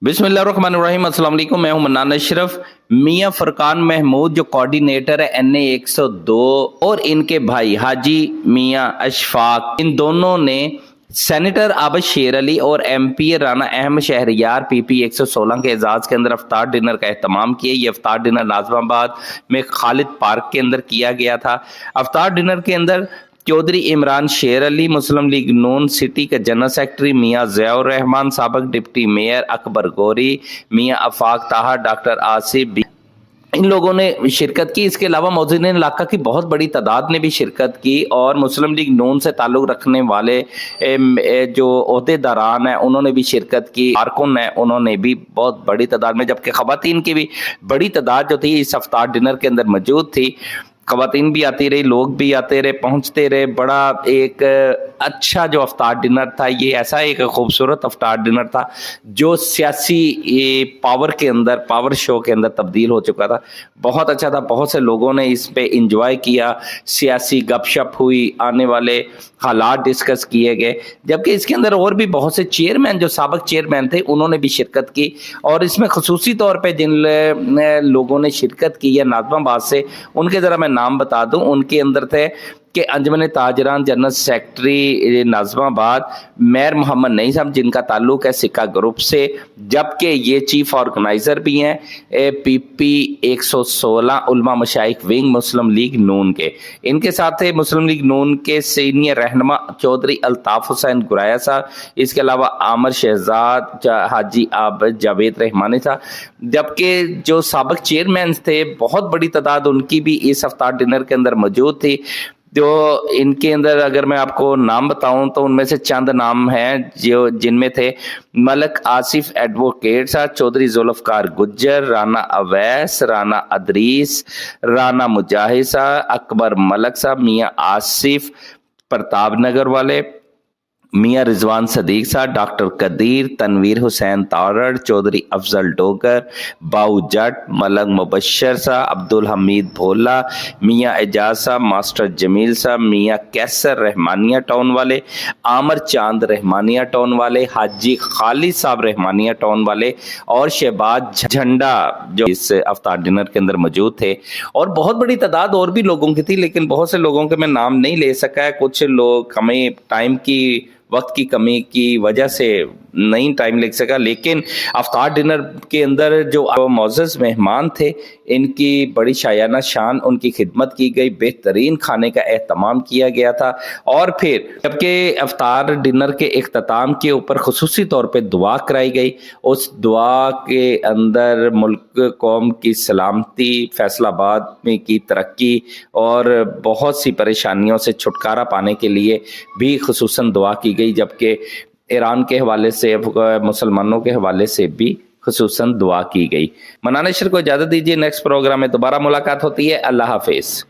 बिस्मिल्लाहिर्रहमानिर्रहीम। अस्सलाम वालेकुम। मैं हूं मन्नान अशरफ। मियां फरकान महमूद जो कोऑर्डिनेटर है NA 102 और इनके भाई हाजी मियां अशफाक, इन दोनों ने सेनेटर आबद शेर अली और MP राना अहमद शहरियार PP 116 के एजाज के अंदर अफ्तार डिनर का एहतमाम किया। ये अफ्तार डिनर नाज़िमाबाद में खालिद पार्क के अंदर किया गया था। अफ्तार डिनर के अंदर चौधरी इमरान शेर अली, मुस्लिम लीग नून सिटी के जनरल सेक्रेटरी मियां ज़ियाउर रहमान, साबिक डिप्टी मेयर अकबर गौरी, मियां आफाक ताहा, डॉक्टर आसिफ, इन लोगों ने शिरकत की। इसके अलावा मौजूद इलाका की बहुत बड़ी तादाद ने भी शिरकत की और मुस्लिम लीग नून से ताल्लुक़ रखने वाले जो ओहदेदारान हैं उन्होंने भी शिरकत की। कारकुन हैं उन्होंने भी बहुत बड़ी तादाद में, जबकि ख़वातीन की भी बड़ी तादाद जो थी इस अफ्तार डिनर के अंदर मौजूद थी। ख़वातीन भी आती रही, लोग भी आते रहे, पहुँचते रहे। बड़ा एक अच्छा जो अफ्तार डिनर था, ये ऐसा एक खूबसूरत अफ्तार डिनर था जो सियासी पावर के अंदर, पावर शो के अंदर तब्दील हो चुका था। बहुत अच्छा था, बहुत से लोगों ने इस पे इंजॉय किया, सियासी गपशप हुई, आने वाले हालात डिस्कस किए गए। जबकि इसके अंदर और भी बहुत से चेयरमैन जो साबिक चेयरमैन थे उन्होंने भी शिरकत की। और इसमें खसूसी तौर पर जिन लोगों ने शिरकत की है नाज़िमाबाद से, उनके ज़रा मैं नाम बता दूं। उनके अंदर थे कि Anjuman Tajiran general secretary Nazimabad mayor Mohammad Naeem साहब, जिनका ताल्लुक है सिक्का ग्रुप से, जबकि ये चीफ ऑर्गेनाइज़र भी हैं PP 116 उलमा मशाइख विंग मुस्लिम लीग नून के। इनके साथ थे मुस्लिम लीग नून के सीनियर रहनुमा चौधरी अल्ताफ़ हुसैन गुराया साहब, इसके अलावा आमर शहजाद, हाजी आबद जावेद रहमानी साहब। जबकि जो साबिक चेयरमैन थे बहुत बड़ी तादाद उनकी भी इस अफ्तार डिनर के अंदर मौजूद थी। जो इनके अंदर अगर मैं आपको नाम बताऊं तो उनमें से चंद नाम हैं जो जिनमें थे मलक आसिफ एडवोकेट साहब, चौधरी जुल्फकार गुज्जर, राना अवैस, राना अदरीस, राना मुजाहिद साहब, अकबर मलक साहब, मियां आसिफ प्रताप नगर वाले, मियां रिजवान सदीक साहब, डॉक्टर कदीर, तनवीर हुसैन तारड़, चौधरी अफजल डोगर, बाऊ जट, मलक मुबशर साहब, अब्दुल हमीद भोला, मियां एजाज साहब, मास्टर जमील साहब, मियां कैसर रहमानिया टाउन वाले, आमर चांद रहमानिया टाउन वाले, हाजी खालिद साहब रहमानिया टाउन वाले और शहबाज झंडा जो इस अफ्तार डिनर के अंदर मौजूद थे। और बहुत बड़ी तादाद और भी लोगों की थी, लेकिन बहुत से लोगों के मैं नाम नहीं ले सका है। कुछ लोग हमें टाइम की, वक्त की कमी की वजह से नहीं टाइम लग सका। लेकिन अफ्तार डिनर के अंदर जो मौजूद मेहमान थे इनकी बड़ी शायाना शान उनकी खिदमत की गई, बेहतरीन खाने का एहतमाम किया गया था। और फिर जबकि अफ्तार डिनर के इख्तिताम के ऊपर खुसूसी तौर पे दुआ कराई गई। उस दुआ के अंदर मुल्क कौम की सलामती, फैसलाबाद में की तरक्की और बहुत सी परेशानियों से छुटकारा पाने के लिए भी खुसूसन दुआ की गई। जबकि ईरान के हवाले से, मुसलमानों के हवाले से भी खुसूसन दुआ की गई। मन्नान अशरफ को इजाज़त दीजिए। नेक्स्ट प्रोग्राम में दोबारा मुलाकात होती है। अल्लाह हाफिज़।